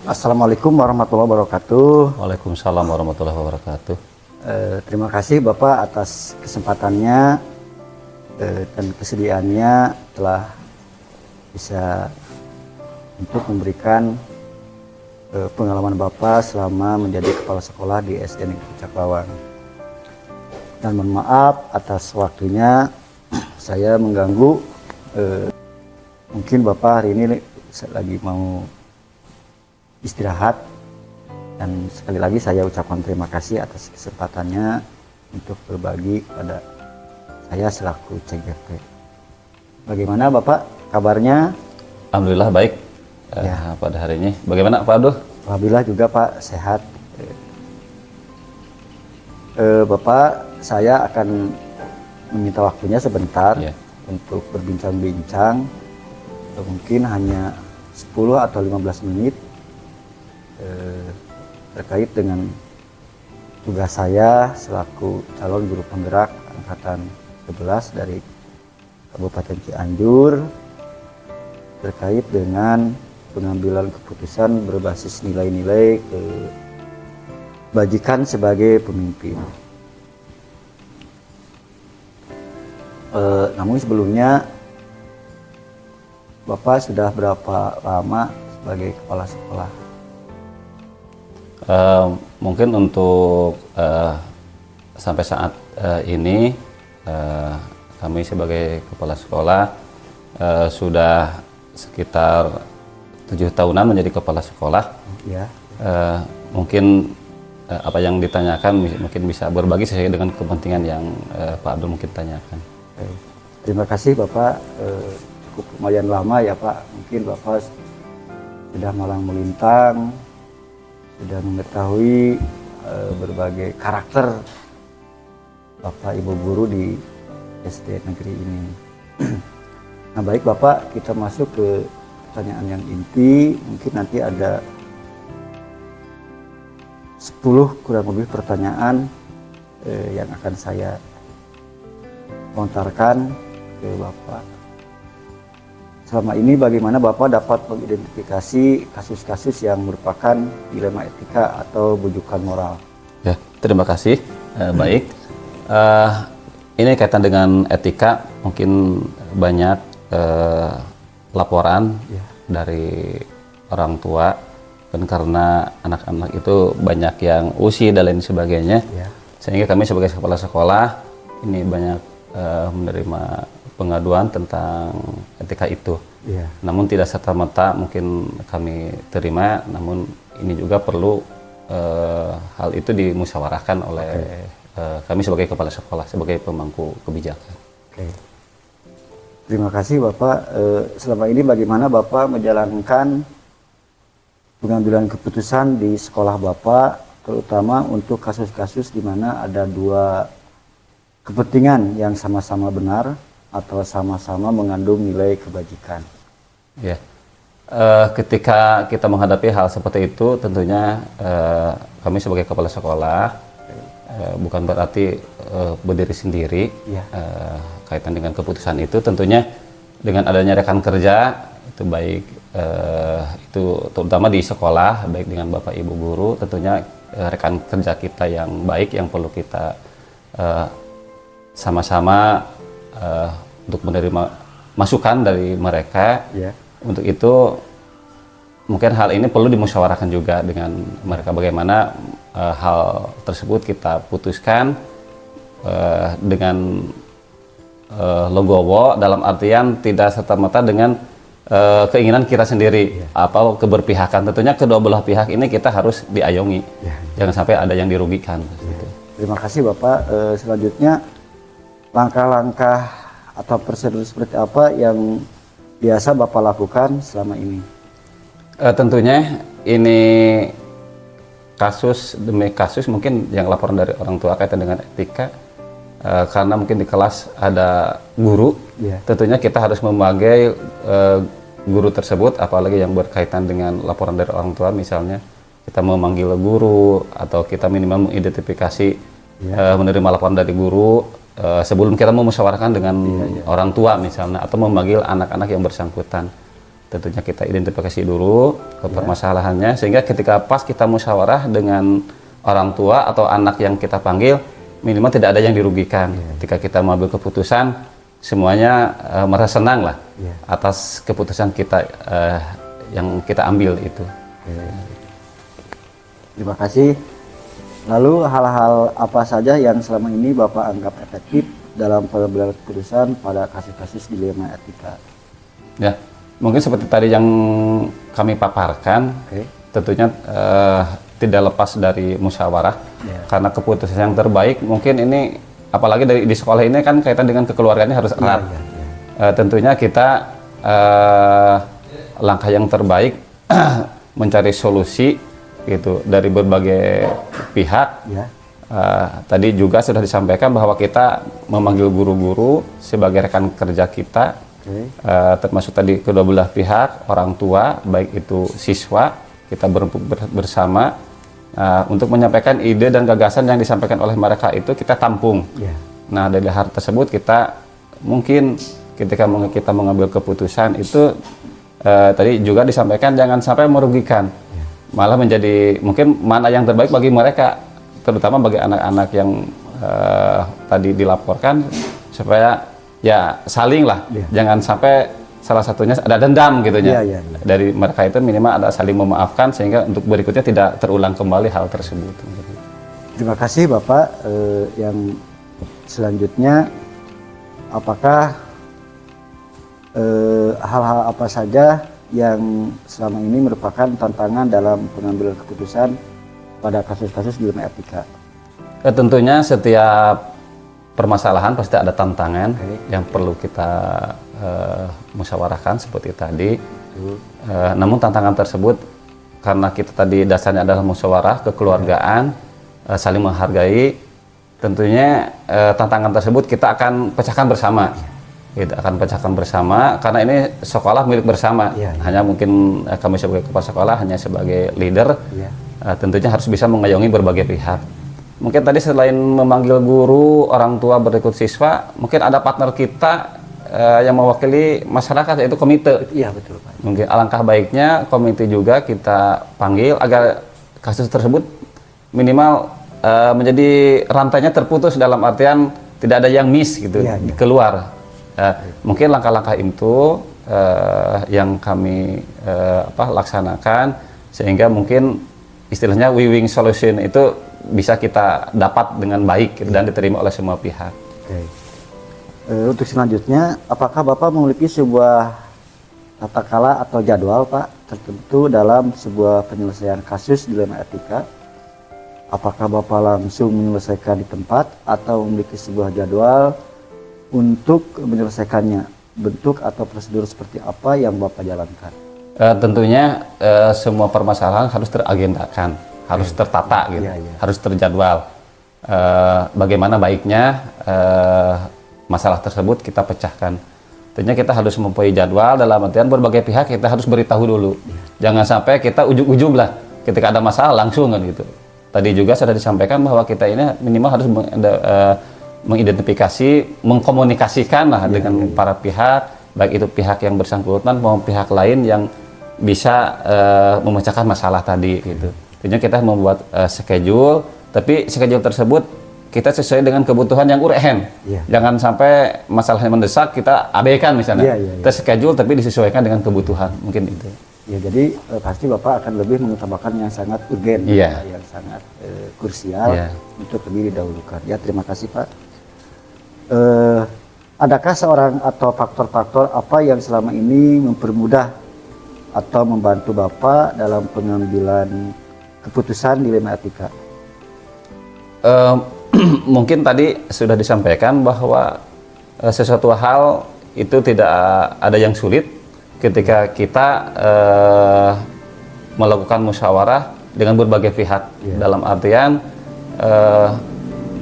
Assalamualaikum warahmatullahi wabarakatuh. Waalaikumsalam warahmatullahi wabarakatuh. Terima kasih Bapak atas kesempatannya dan kesediaannya telah bisa untuk memberikan pengalaman Bapak selama menjadi kepala sekolah di SD Negeri Caklawang. Dan mohon maaf atas waktunya saya mengganggu. Mungkin Bapak hari ini lagi mau istirahat, dan sekali lagi saya ucapkan terima kasih atas kesempatannya untuk berbagi kepada saya selaku CGP. Bagaimana Bapak kabarnya? Alhamdulillah baik pada hari ini. Bagaimana Pak Abdul? Alhamdulillah juga Pak, sehat. Bapak, saya akan meminta waktunya sebentar untuk berbincang-bincang, mungkin hanya 10 atau 15 menit terkait dengan tugas saya selaku calon guru penggerak angkatan 11 dari Kabupaten Cianjur terkait dengan pengambilan keputusan berbasis nilai-nilai kebajikan sebagai pemimpin. Namun sebelumnya, Bapak sudah berapa lama sebagai kepala sekolah? Mungkin untuk sampai saat ini kami sebagai kepala sekolah sudah sekitar 7 tahunan menjadi kepala sekolah. Ya. Mungkin apa yang ditanyakan mungkin bisa berbagi sesuai dengan kepentingan yang Pak Abdul mungkin tanyakan. Terima kasih Bapak, cukup lumayan lama ya Pak. Mungkin Bapak sudah malang melintang, sudah mengetahui berbagai karakter Bapak Ibu guru di SD negeri ini. Nah baik Bapak, kita masuk ke pertanyaan yang inti. Mungkin nanti ada 10 kurang lebih pertanyaan yang akan saya lontarkan ke Bapak. Selama ini bagaimana Bapak dapat mengidentifikasi kasus-kasus yang merupakan dilema etika atau bujukan moral? Ya, terima kasih. Baik. Ini kaitan dengan etika, mungkin banyak laporan dari orang tua, dan karena anak-anak itu banyak yang usia dan lain sebagainya, sehingga kami sebagai kepala sekolah ini banyak menerima pengaduan tentang etika itu. Namun tidak serta-merta mungkin kami terima, namun ini juga perlu hal itu dimusyawarahkan oleh kami sebagai kepala sekolah, sebagai pemangku kebijakan. Terima kasih Bapak. Selama ini bagaimana Bapak menjalankan pengambilan keputusan di sekolah Bapak, terutama untuk kasus-kasus di mana ada dua kepentingan yang sama-sama benar atau sama-sama mengandung nilai kebajikan? Ya, ketika kita menghadapi hal seperti itu, tentunya kami sebagai kepala sekolah bukan berarti berdiri sendiri. Kaitan dengan keputusan itu, tentunya dengan adanya rekan kerja itu baik itu terutama di sekolah, baik dengan Bapak Ibu guru, tentunya rekan kerja kita yang baik yang perlu kita sama-sama untuk menerima masukan dari mereka. Untuk itu mungkin hal ini perlu dimusyawarahkan juga dengan mereka, bagaimana hal tersebut kita putuskan dengan legowo, dalam artian tidak serta-merta dengan keinginan kita sendiri atau keberpihakan. Tentunya kedua belah pihak ini kita harus diayomi, jangan sampai ada yang dirugikan. Terima kasih Bapak. Selanjutnya, langkah-langkah atau prosedur seperti apa yang biasa Bapak lakukan selama ini? Tentunya ini kasus demi kasus, mungkin yang laporan dari orang tua kaitan dengan etika, karena mungkin di kelas ada guru, tentunya kita harus memanggil guru tersebut, apalagi yang berkaitan dengan laporan dari orang tua, misalnya kita memanggil guru atau kita minimal mengidentifikasi menerima laporan dari guru sebelum kita memusyawarahkan dengan orang tua misalnya, atau memanggil anak-anak yang bersangkutan. tentunya kita identifikasi dulu permasalahannya, sehingga ketika pas kita musyawarah dengan orang tua atau anak yang kita panggil, minimal tidak ada yang dirugikan. Ketika kita mengambil keputusan, semuanya merasa senang lah atas keputusan kita yang kita ambil itu. Terima kasih. Lalu hal-hal apa saja yang selama ini Bapak anggap efektif dalam pengambilan keputusan pada kasus-kasus dilema etika? Ya, mungkin seperti tadi yang kami paparkan, tentunya tidak lepas dari musyawarah, karena keputusan yang terbaik mungkin ini, apalagi di sekolah ini kan kaitan dengan kekeluarganya harus erat. Tentunya kita langkah yang terbaik mencari solusi gitu dari berbagai pihak. Tadi juga sudah disampaikan bahwa kita memanggil guru-guru sebagai rekan kerja kita, termasuk tadi kedua belah pihak, orang tua, baik itu siswa, kita bersama untuk menyampaikan ide dan gagasan yang disampaikan oleh mereka itu kita tampung. Nah, dari hal tersebut kita mungkin ketika kita mengambil keputusan itu tadi juga disampaikan jangan sampai merugikan, malah menjadi mungkin mana yang terbaik bagi mereka, terutama bagi anak-anak yang tadi dilaporkan, supaya ya saling lah, jangan sampai salah satunya ada dendam gitu ya. Dari mereka itu minimal ada saling memaafkan sehingga untuk berikutnya tidak terulang kembali hal tersebut. Terima kasih Bapak. Yang selanjutnya, apakah hal-hal apa saja yang selama ini merupakan tantangan dalam pengambilan keputusan pada kasus-kasus dilema etika? Tentunya setiap permasalahan pasti ada tantangan yang perlu kita musyawarahkan seperti tadi. Namun tantangan tersebut karena kita tadi dasarnya adalah musyawarah, kekeluargaan, saling menghargai, tentunya tantangan tersebut kita akan pecahkan bersama. Kita akan pecahkan bersama karena ini sekolah milik bersama. Hanya mungkin kami sebagai kepala sekolah hanya sebagai leader, tentunya harus bisa mengayomi berbagai pihak. Mungkin tadi selain memanggil guru, orang tua berikut siswa, mungkin ada partner kita yang mewakili masyarakat, yaitu komite. Iya, betul Pak. Mungkin alangkah baiknya komite juga kita panggil agar kasus tersebut minimal menjadi rantainya terputus, dalam artian tidak ada yang miss gitu, keluar. Mungkin langkah-langkah itu yang kami laksanakan sehingga mungkin istilahnya win-win solution itu bisa kita dapat dengan baik dan diterima oleh semua pihak. Untuk selanjutnya, apakah Bapak memiliki sebuah tata kala atau jadwal Pak tertentu dalam sebuah penyelesaian kasus dilema etika? Apakah Bapak langsung menyelesaikan di tempat atau memiliki sebuah jadwal untuk menyelesaikannya? Bentuk atau prosedur seperti apa yang Bapak jalankan? Tentunya semua permasalahan harus teragendakan, harus tertata gitu, harus terjadwal. Bagaimana baiknya masalah tersebut kita pecahkan. Tentunya kita harus mempunyai jadwal, dalam artian berbagai pihak kita harus beritahu dulu. Jangan sampai kita ujug-ujug lah ketika ada masalah langsung kan gitu. Tadi juga sudah disampaikan bahwa kita ini minimal harus mengidentifikasi, mengkomunikasikan lah dengan para pihak, baik itu pihak yang bersangkutan maupun pihak lain yang bisa memecahkan masalah tadi gitu. Tentunya kita membuat schedule, tapi schedule tersebut kita sesuai dengan kebutuhan yang urgen. Jangan sampai masalahnya mendesak kita abaikan misalnya. Kita schedule tapi disesuaikan dengan kebutuhan, mungkin itu. Ya, jadi pasti Bapak akan lebih mengutamakan yang sangat urgen, yang sangat krusial untuk lebih didahulukan. Ya, terima kasih Pak. Adakah seorang atau faktor-faktor apa yang selama ini mempermudah atau membantu Bapak dalam pengambilan keputusan dilema etika? Mungkin tadi sudah disampaikan bahwa sesuatu hal itu tidak ada yang sulit ketika kita melakukan musyawarah dengan berbagai pihak. Dalam artian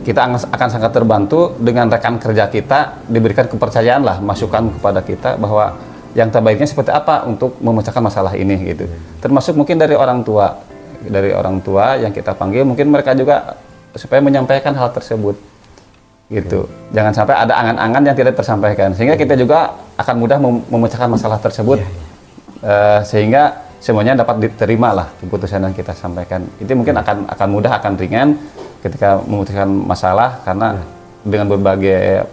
kita akan sangat terbantu dengan rekan kerja kita, diberikan kepercayaan lah, masukan kepada kita bahwa yang terbaiknya seperti apa untuk memecahkan masalah ini gitu. Termasuk mungkin dari orang tua yang kita panggil, mungkin mereka juga supaya menyampaikan hal tersebut gitu. Jangan sampai ada angan-angan yang tidak tersampaikan, sehingga kita juga akan mudah memecahkan masalah tersebut sehingga semuanya dapat diterima lah keputusan yang kita sampaikan. Itu mungkin akan mudah, akan ringan ketika memutuskan masalah, karena dengan berbagai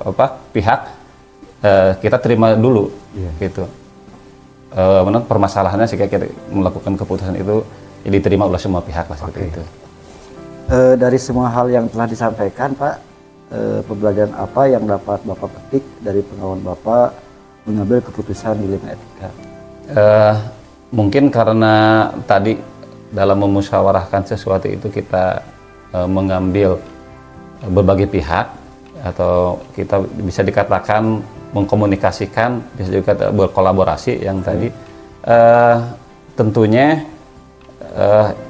pihak kita terima dulu gitu. Menurut permasalahannya sehingga kita melakukan keputusan itu diterima oleh semua pihak lah seperti itu. Dari semua hal yang telah disampaikan Pak, pembelajaran apa yang dapat Bapak petik dari pengalaman Bapak mengambil keputusan dilema etika? Mungkin karena tadi dalam memusyawarahkan sesuatu itu kita mengambil berbagai pihak, atau kita bisa dikatakan mengkomunikasikan, bisa juga berkolaborasi yang tadi tentunya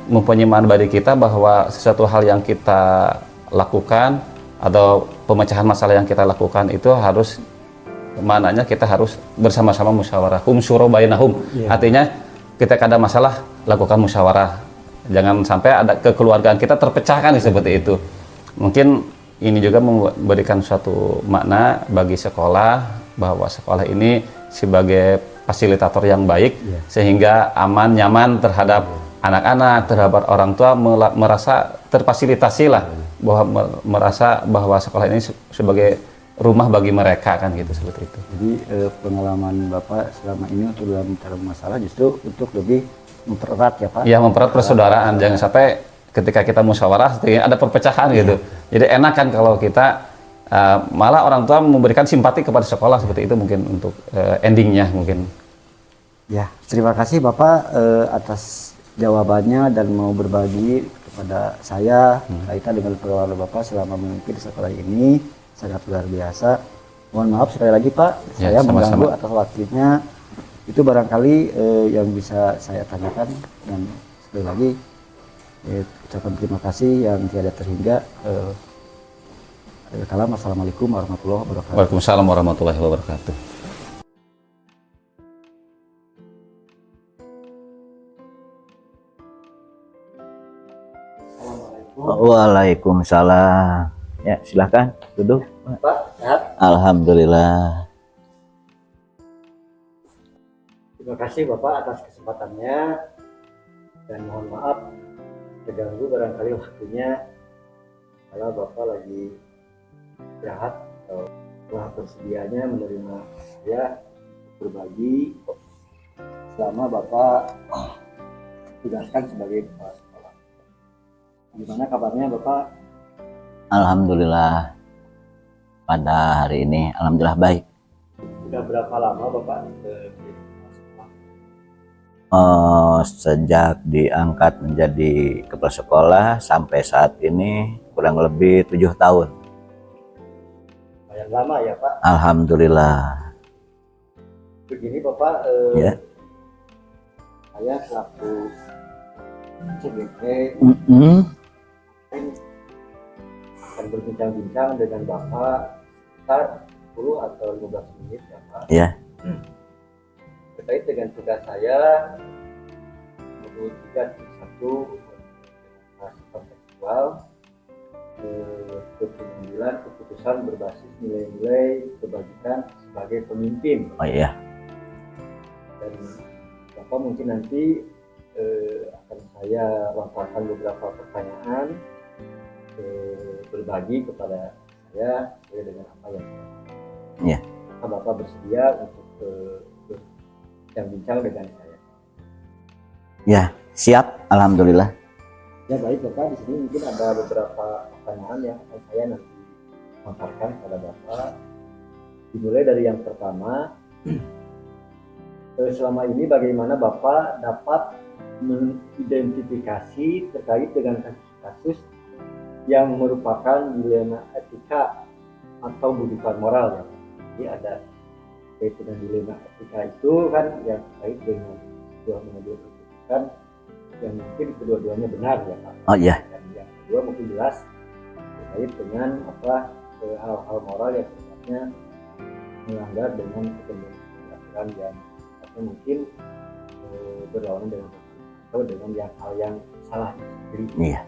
mempunyai makna bagi kita bahwa sesuatu hal yang kita lakukan atau pemecahan masalah yang kita lakukan itu harus, maknanya kita harus bersama-sama musyawarah, syuro bainahum. Artinya ketika ada masalah lakukan musyawarah, jangan sampai ada kekeluargaan kita terpecahkan seperti itu. Mungkin ini juga memberikan suatu makna bagi sekolah, bahwa sekolah ini sebagai fasilitator yang baik, sehingga aman, nyaman terhadap anak-anak, terhadap orang tua, merasa terfasilitasi lah, bahwa merasa bahwa sekolah ini sebagai rumah bagi mereka, kan gitu, seperti itu. Jadi pengalaman Bapak selama ini untuk dalam mencari masalah justru untuk lebih mempererat ya Pak? Ya, mempererat persaudaraan, jangan sampai ketika kita musyawarah ada perpecahan gitu. Jadi enak kan kalau kita malah orang tua memberikan simpati kepada sekolah, seperti itu mungkin untuk endingnya mungkin. Ya, terima kasih Bapak atas jawabannya dan mau berbagi kepada saya kaitan dengan pengalaman Bapak selama memimpin sekolah ini, sangat luar biasa. Mohon maaf sekali lagi Pak, saya mengganggu atas waktunya. Itu barangkali yang bisa saya tanyakan, dan sekali lagi ucapan terima kasih yang tiada terhingga. Assalamualaikum warahmatullahi wabarakatuh. Waalaikumsalam warahmatullahi wabarakatuh. Waalaikumsalam. Ya, silakan duduk. Pak, sehat? Alhamdulillah. Terima kasih Bapak atas kesempatannya, dan mohon maaf terganggu barangkali waktunya kalau Bapak lagi istirahat atau telah bersedianya menerima saya berbagi selama Bapak tugaskan sebagai kepala sekolah. Gimana kabarnya Bapak? Alhamdulillah. Pada hari ini alhamdulillah baik. Sudah berapa lama Bapak Sejak diangkat menjadi kepala sekolah sampai saat ini kurang lebih 7 tahun. Lumayan lama ya Pak? Alhamdulillah. Begini Bapak, Ya. saya selaku CGT akan berbincang-bincang dengan Bapak sekitar 10 atau 15 menit ya Pak. Ya. Terkait dengan tugas saya mewujudkan satu kontekstual pengambilan keputusan berbasis nilai-nilai kebajikan sebagai pemimpin. Oh iya. Dan Bapak mungkin nanti akan saya lontarkan beberapa pertanyaan berbagi kepada saya sesuai dengan apa yang saya lakukan. Iya. Apakah Bapak bersedia untuk berbincang dengan saya? Ya, siap. Alhamdulillah. Ya baik Bapak, di sini mungkin ada beberapa pertanyaan yang akan saya nanti lontarkan kepada Bapak. Dimulai dari yang pertama, selama ini bagaimana Bapak dapat mengidentifikasi terkait dengan kasus yang merupakan dilema etika atau budikan moral ya. Jadi ada kait dengan dilema etika itu kan yang terkait dengan sebuah mengambil keputusan yang mungkin kedua-duanya benar ya Pak. Oh iya. Dan yang kedua mungkin jelas terkait dengan hal-hal moral yang sifatnya melanggar dengan ketentuan yang mungkin berlawanan dengan atau dengan hal yang salah sendiri. Iya.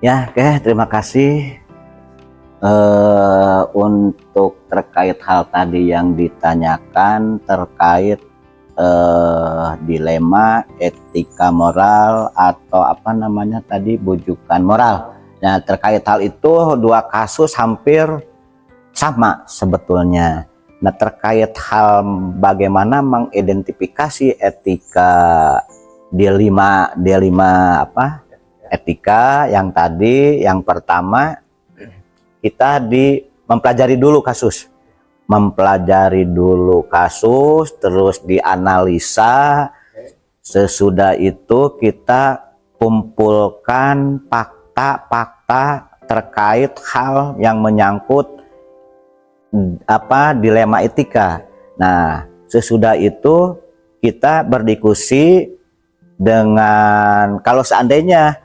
Ya, oke, terima kasih untuk terkait hal tadi yang ditanyakan terkait dilema etika moral atau apa namanya tadi bujukan moral. Nah, terkait hal itu dua kasus hampir sama sebetulnya. Nah, terkait hal bagaimana mengidentifikasi etika dilema apa? Etika yang tadi, yang pertama kita mempelajari dulu kasus. Mempelajari dulu kasus, terus dianalisa. Sesudah itu kita kumpulkan fakta-fakta terkait hal yang menyangkut apa dilema etika. Nah, sesudah itu kita berdiskusi dengan, kalau seandainya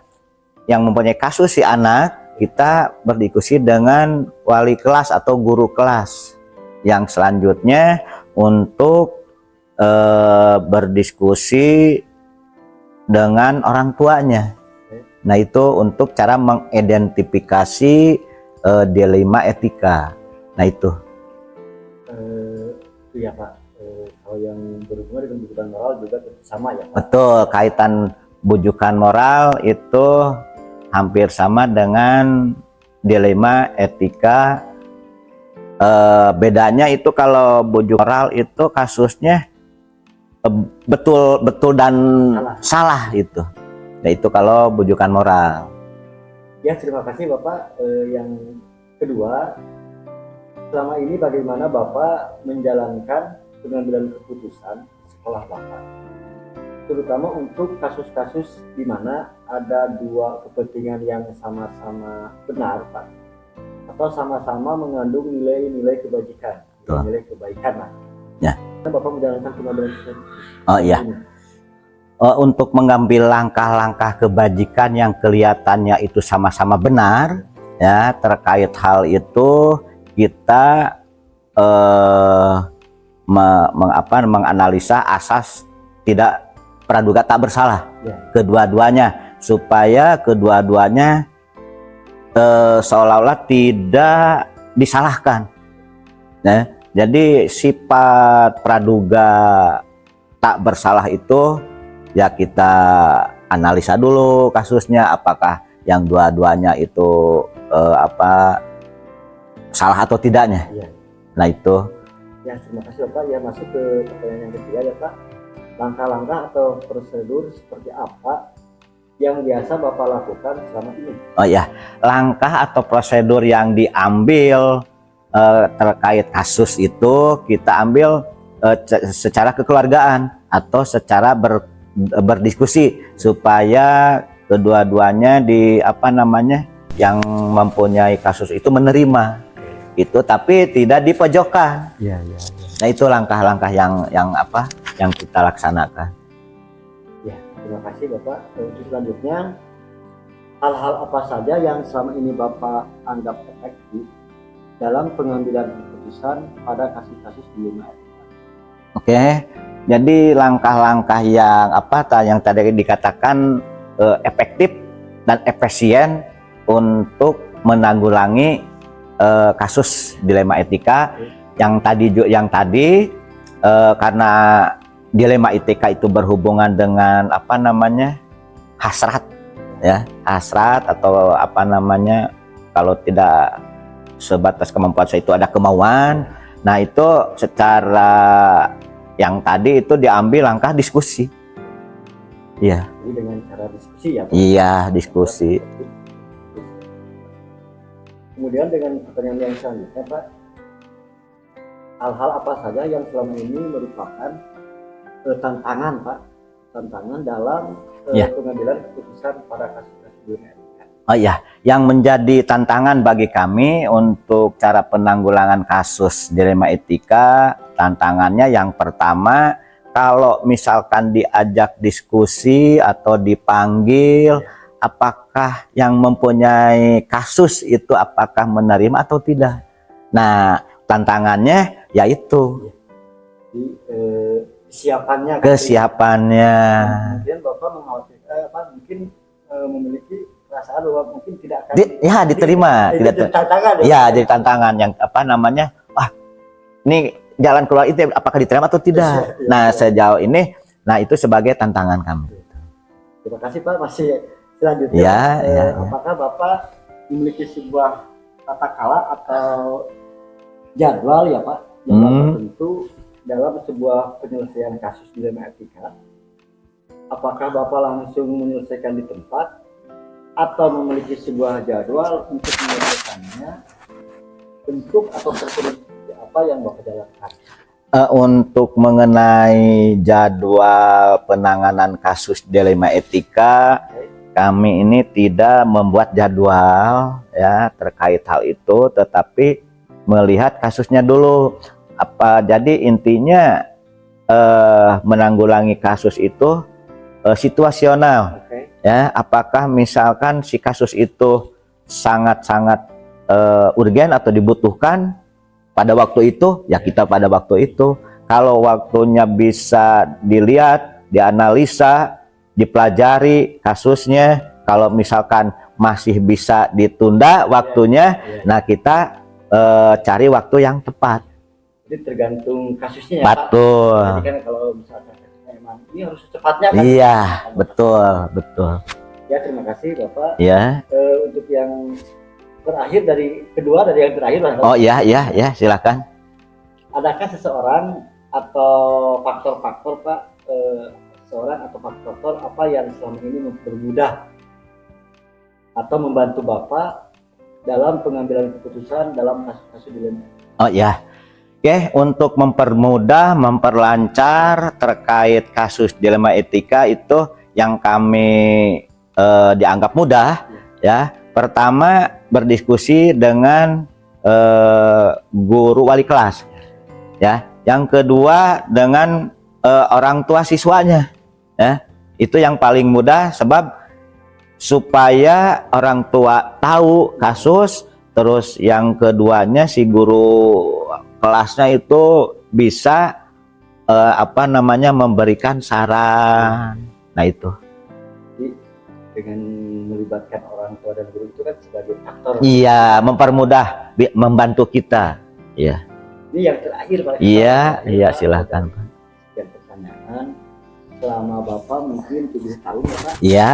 yang mempunyai kasus si anak, kita berdiskusi dengan wali kelas atau guru kelas. Yang selanjutnya untuk berdiskusi dengan orang tuanya. Nah, itu untuk cara mengidentifikasi dilema etika. Nah, itu. Iya Pak, kalau yang berhubungan dengan bujukan moral juga sama ya Pak? Betul, kaitan bujukan moral itu hampir sama dengan dilema etika. Bedanya itu kalau bujuk moral itu kasusnya betul dan salah itu. Nah, itu kalau bujukan moral. Ya, terima kasih Bapak. Yang kedua, selama ini bagaimana Bapak menjalankan pengambilan keputusan sekolah Bapak, terutama untuk kasus-kasus di mana ada dua kepentingan yang sama-sama benar Pak, atau sama-sama mengandung nilai-nilai kebajikan, nilai kebaikan lah. Ya. Bapak menjalankan pengambilan keputusan. Oh iya. Untuk mengambil langkah-langkah kebajikan yang kelihatannya itu sama-sama benar, ya, terkait hal itu kita menganalisa asas tidak praduga tak bersalah, ya, kedua-duanya, supaya kedua-duanya seolah-olah tidak disalahkan. Nah, jadi sifat praduga tak bersalah itu ya kita analisa dulu kasusnya, apakah yang dua-duanya itu salah atau tidaknya. Ya. Nah, itu. Ya, terima kasih Bapak. Ya, masuk ke pertanyaan yang ketiga ya Pak. Langkah-langkah atau prosedur seperti apa yang biasa Bapak lakukan selama ini? Oh ya, langkah atau prosedur yang diambil terkait kasus itu kita ambil secara kekeluargaan atau secara berdiskusi supaya kedua-duanya yang mempunyai kasus itu menerima itu, tapi tidak dipojokkan. Ya. Nah, itu langkah-langkah yang kita laksanakan. Ya, terima kasih Bapak. Untuk selanjutnya, hal-hal apa saja yang selama ini Bapak anggap efektif dalam pengambilan keputusan pada kasus-kasus dilema etika? Oke, jadi langkah-langkah yang tadi dikatakan efektif dan efisien untuk menanggulangi kasus dilema etika. Yang tadi karena dilema etika itu berhubungan dengan hasrat, ya, hasrat atau kalau tidak sebatas kemampuan saya itu ada kemauan. Nah, itu secara yang tadi itu diambil langkah diskusi. Iya. Jadi dengan cara diskusi ya Pak? Iya, diskusi. Kemudian dengan pertanyaan yang selanjutnya Pak, hal-hal apa saja yang selama ini merupakan tantangan Pak, tantangan dalam pengambilan keputusan pada kasus-kasus dilema etika? Oh iya, yang menjadi tantangan bagi kami untuk cara penanggulangan kasus dilema etika, tantangannya yang pertama, kalau misalkan diajak diskusi atau dipanggil, apakah yang mempunyai kasus itu apakah menerima atau tidak. Nah, tantangannya yaitu kesiapannya. Kemudian Bapak mengkhawatirkan mungkin memiliki perasaan bahwa mungkin tidak akan diterima, tidak jadi tantangan ya, jadi tantangan yang wah, ini jalan keluar itu apakah diterima atau tidak. Nah, sejauh ini, nah itu sebagai tantangan kami. Terima kasih Pak. Masih selanjutnya, Ya, apakah Bapak memiliki sebuah tata kala atau jadwal ya Pak, jadwal tertentu dalam sebuah penyelesaian kasus dilema etika? Apakah Bapak langsung menyelesaikan di tempat atau memiliki sebuah jadwal untuk menyelesaikannya, bentuk atau prosedur apa yang Bapak jalankan? Untuk mengenai jadwal penanganan kasus dilema etika, kami ini tidak membuat jadwal ya terkait hal itu, tetapi melihat kasusnya dulu. Jadi intinya menanggulangi kasus itu situasional. Ya, apakah misalkan si kasus itu sangat-sangat urgen atau dibutuhkan pada waktu itu, ya kita pada waktu itu. Kalau waktunya bisa dilihat, dianalisa, dipelajari kasusnya, kalau misalkan masih bisa ditunda waktunya, nah kita cari waktu yang tepat. Jadi tergantung kasusnya ya Betul. Pak. Jadi kan kalau misalkan memang ini harus secepatnya kan? Iya, betul. Ya, terima kasih Bapak. Ya. Untuk yang terakhir dari yang terakhir Pak. Oh ya, silakan. Adakah seseorang atau faktor-faktor Pak, seseorang atau faktor apa yang selama ini mempermudah atau membantu Bapak dalam pengambilan keputusan dalam kasus-kasus dilema? Oh ya. Oke, untuk mempermudah, memperlancar terkait kasus dilema etika itu yang kami dianggap mudah ya. Pertama, berdiskusi dengan guru wali kelas ya. Yang kedua dengan orang tua siswanya ya. Itu yang paling mudah, sebab supaya orang tua tahu kasus, terus yang keduanya si guru kelasnya itu bisa memberikan saran. Nah itu. Jadi dengan melibatkan orang tua dan guru itu kan sebagai faktor. Iya, mempermudah, membantu kita. Iya. Ini yang terakhir Pak. Iya, silahkan Pak. Sekian pertanyaan. Selama Bapak mungkin 7 tahun ya Pak. Iya.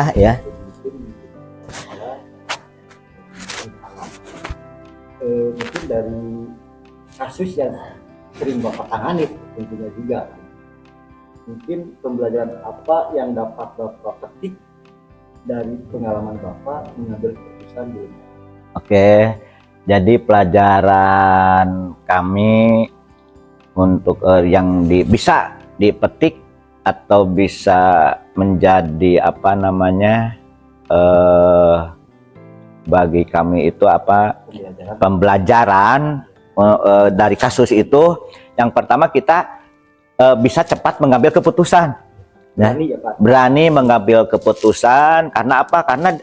Mungkin dari kasus yang sering Bapak tangani tentunya juga. Mungkin pembelajaran apa yang dapat Bapak petik dari pengalaman Bapak mengambil keputusan di rumah? Oke, jadi pelajaran kami untuk yang bisa dipetik atau bisa menjadi bagi kami itu pembelajaran dari kasus itu. Yang pertama, kita bisa cepat mengambil keputusan. Berani mengambil keputusan. Karena apa? Karena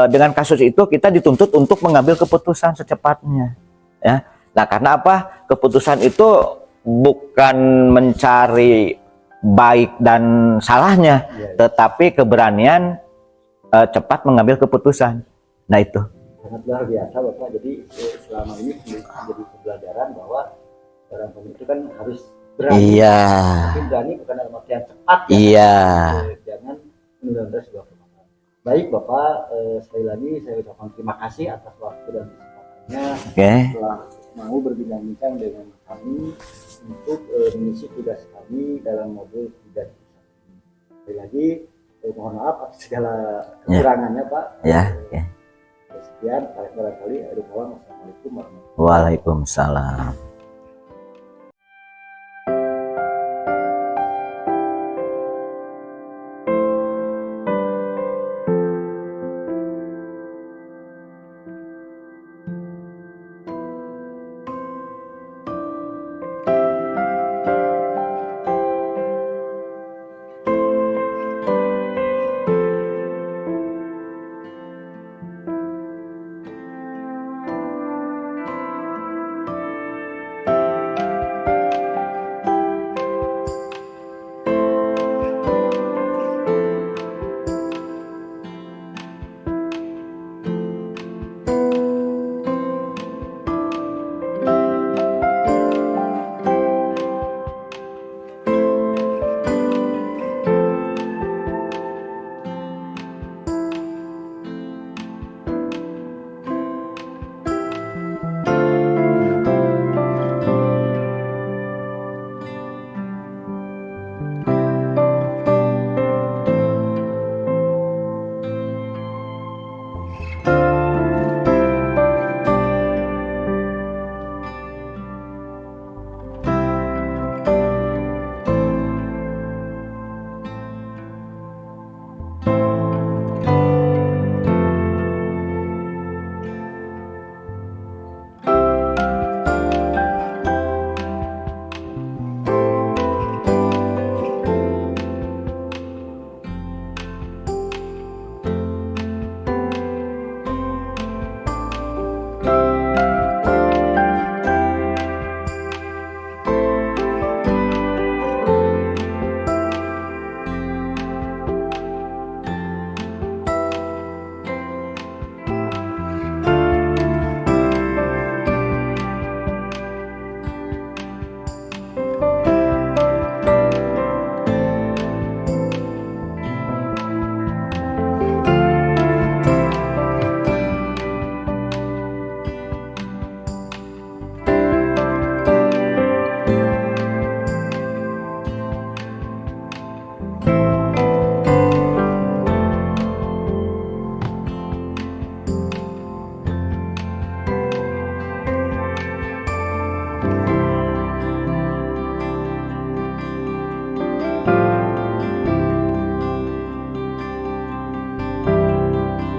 dengan kasus itu kita dituntut untuk mengambil keputusan secepatnya. Ya. Nah, karena apa? Keputusan itu bukan mencari baik dan salahnya, tetapi keberanian cepat mengambil keputusan. Nah itu. Sangat luar biasa Bapak. Jadi selama ini menjadi pembelajaran bahwa seorang pemimpin itu kan harus berani. Iya. Tapi berani bukan dalam artian cepat. Ya. Iya. Jangan menunda sebuah permasalahan. Baik Bapak, sekali lagi saya ucapkan terima kasih atas waktu dan kesempatannya. Telah mau berbincang-bincang dengan kami untuk mengisi tugas kami dalam modul 3. Sekali lagi mohon maaf atas segala kekurangannya Pak. Ya. Sekian, barangkali. Assalamualaikum warahmatullahi wabarakatuh. Waalaikumsalam.